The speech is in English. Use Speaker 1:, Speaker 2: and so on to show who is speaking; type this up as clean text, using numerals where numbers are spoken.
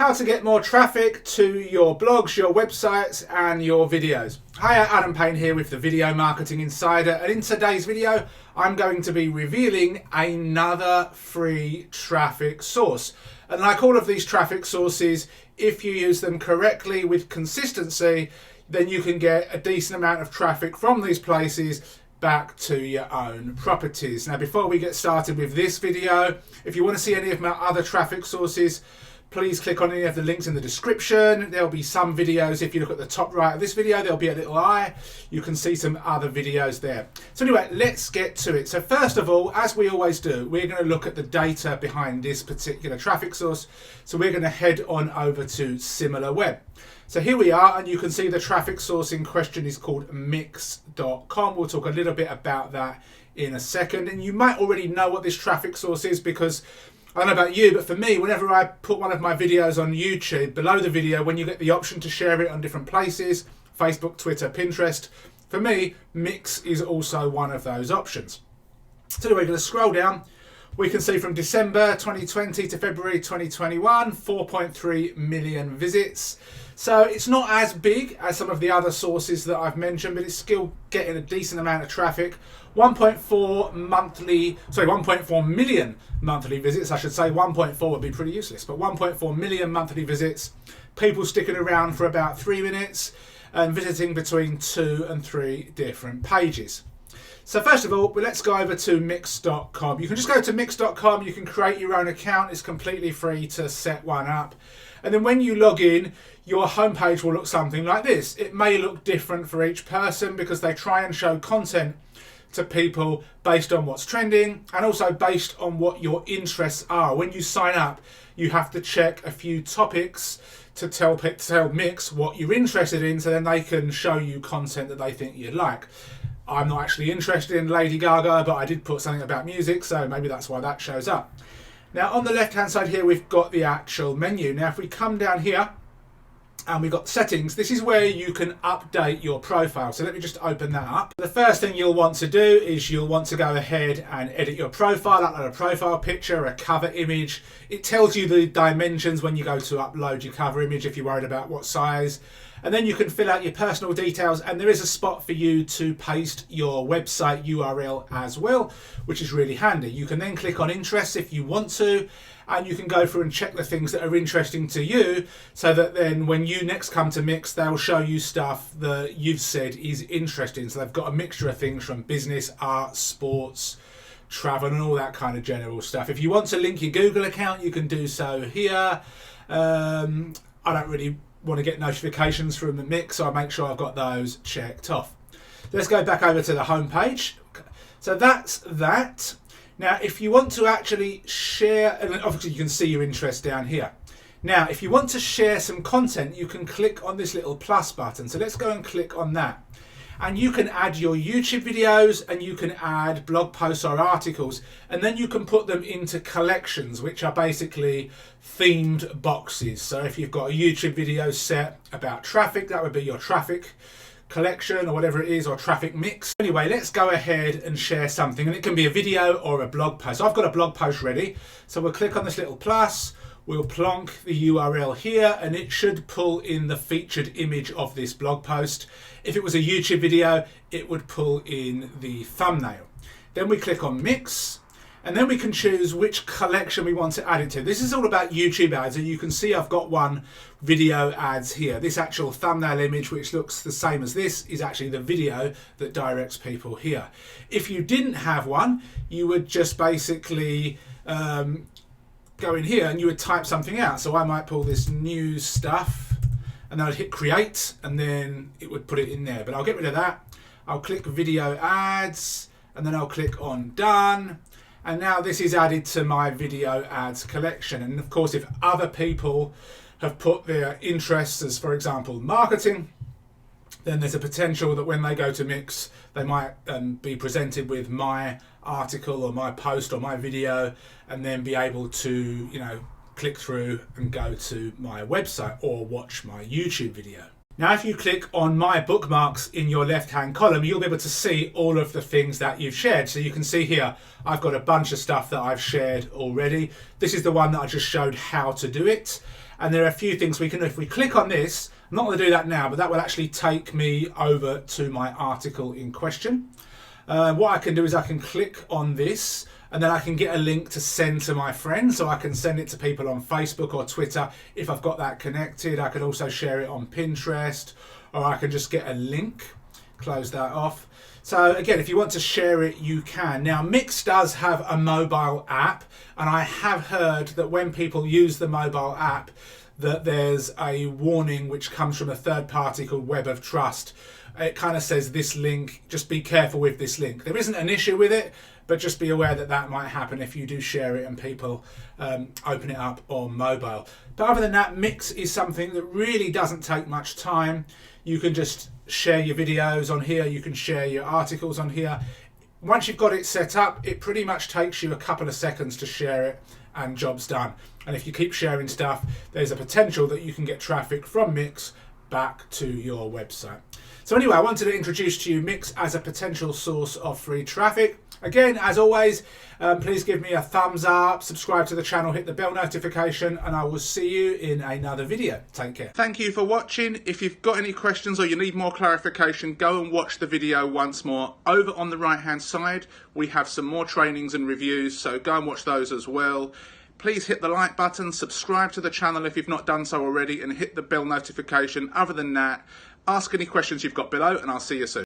Speaker 1: How to get more traffic to your blogs, your websites and your videos. Hi, Adam Payne here with the Video Marketing Insider, and in today's video I'm going to be revealing another free traffic source. And like all of these traffic sources, if you use them correctly with consistency, then you can get a decent amount of traffic from these places back to your own properties. Now, before we get started with this video, if you want to see any of my other traffic sources, please click on any of the links in the description. There'll be some videos. If you look at the top right of this video, there'll be a little eye. You can see some other videos there. So anyway, let's get to it. So first of all, as we always do, we're going to look at the data behind this particular traffic source. So we're going to head on over to SimilarWeb. So here we are, and you can see the traffic source in question is called mix.com. We'll talk a little bit about that in a second. And you might already know what this traffic source is, because I don't know about you, but for me, whenever I put one of my videos on YouTube, below the video, when you get the option to share it on different places, Facebook, Twitter, Pinterest, for me, Mix is also one of those options. So anyway, we're going to scroll down. We can see from December 2020 to February 2021, 4.3 million visits. So it's not as big as some of the other sources that I've mentioned, but it's still getting a decent amount of traffic. 1.4 million monthly visits, I should say. 1.4 would be pretty useless, but 1.4 million monthly visits. People sticking around for about 3 minutes and visiting between 2 and 3 different pages. So first of all, let's go over to mix.com. You can just go to mix.com, you can create your own account. It's completely free to set one up. And then when you log in, your homepage will look something like this. It may look different for each person because they try and show content to people based on what's trending and also based on what your interests are. When you sign up, you have to check a few topics to tell Mix what you're interested in, so then they can show you content that they think you'd like. I'm not actually interested in Lady Gaga, but I did put something about music, so maybe that's why that shows up. Now on the left hand side here, we've got the actual menu. Now if we come down here and we've got settings, this is where you can update your profile. So let me just open that up. The first thing you'll want to do is you'll want to go ahead and edit your profile, upload a profile picture, a cover image. It tells you the dimensions when you go to upload your cover image if you're worried about what size. And then you can fill out your personal details, and there is a spot for you to paste your website URL as well, which is really handy. You can then click on interests if you want to, and you can go through and check the things that are interesting to you, so that then when you next come to Mix, they'll show you stuff that you've said is interesting. So they've got a mixture of things from business, art, sports, travel and all that kind of general stuff. If you want to link your Google account, you can do so here. I don't really want to get notifications from the Mix, so I make sure I've got those checked off. Let's go back over to the home page. So that's that. Now if you want to actually share, and obviously you can see your interest down here. Now if you want to share some content, you can click on this little plus button. So let's go and click on that. And you can add your YouTube videos, and you can add blog posts or articles, and then you can put them into collections, which are basically themed boxes. So if you've got a YouTube video set about traffic, that would be your traffic collection or whatever it is, or traffic mix. Anyway, let's go ahead and share something, and it can be a video or a blog post. So I've got a blog post ready, so we'll click on this little plus. We'll plonk the URL here, and it should pull in the featured image of this blog post. If it was a YouTube video, it would pull in the thumbnail. Then we click on Mix, and then we can choose which collection we want to add it to. This is all about YouTube ads, and you can see I've got one video ads here. This actual thumbnail image, which looks the same as this, is actually the video that directs people here. If you didn't have one, you would just basically go in here and you would type something out. So I might pull this news stuff, and then I'd hit create, and then it would put it in there. But I'll get rid of that. I'll click video ads, and then I'll click on done. And now this is added to my video ads collection. And of course, if other people have put their interests as, for example, marketing, then there's a potential that when they go to Mix, they might be presented with my article or my post or my video, and then be able to, click through and go to my website or watch my YouTube video. Now, if you click on my bookmarks in your left-hand column, you'll be able to see all of the things that you've shared. So you can see here, I've got a bunch of stuff that I've shared already. This is the one that I just showed how to do it. and there are a few things we can do. If we click on this, I'm not going to do that now, but that will actually take me over to my article in question. What I can do is I can click on this, and then I can get a link to send to my friends. So I can send it to people on Facebook or Twitter if I've got that connected. I can also share it on Pinterest, or I can just get a link, close that off. So again, if you want to share it, you can. Now, Mix does have a mobile app, and I have heard that when people use the mobile app, that there's a warning which comes from a third party called Web of Trust. It kind of says this link, just be careful with this link. There isn't an issue with it, but just be aware that that might happen if you do share it and people open it up on mobile. But other than that, Mix is something that really doesn't take much time. You can just share your videos on here, you can share your articles on here. Once you've got it set up, it pretty much takes you a couple of seconds to share it and job's done. And if you keep sharing stuff, there's a potential that you can get traffic from Mix back to your website. So anyway, I wanted to introduce to you Mix as a potential source of free traffic. Again, as always, please give me a thumbs up, subscribe to the channel, hit the bell notification, and I will see you in another video. Take care. Thank you for watching. If you've got any questions or you need more clarification, go and watch the video once more. Over on the right-hand side, we have some more trainings and reviews, so go and watch those as well. Please hit the like button, subscribe to the channel if you've not done so already, and hit the bell notification. Other than that, ask any questions you've got below, and I'll see you soon.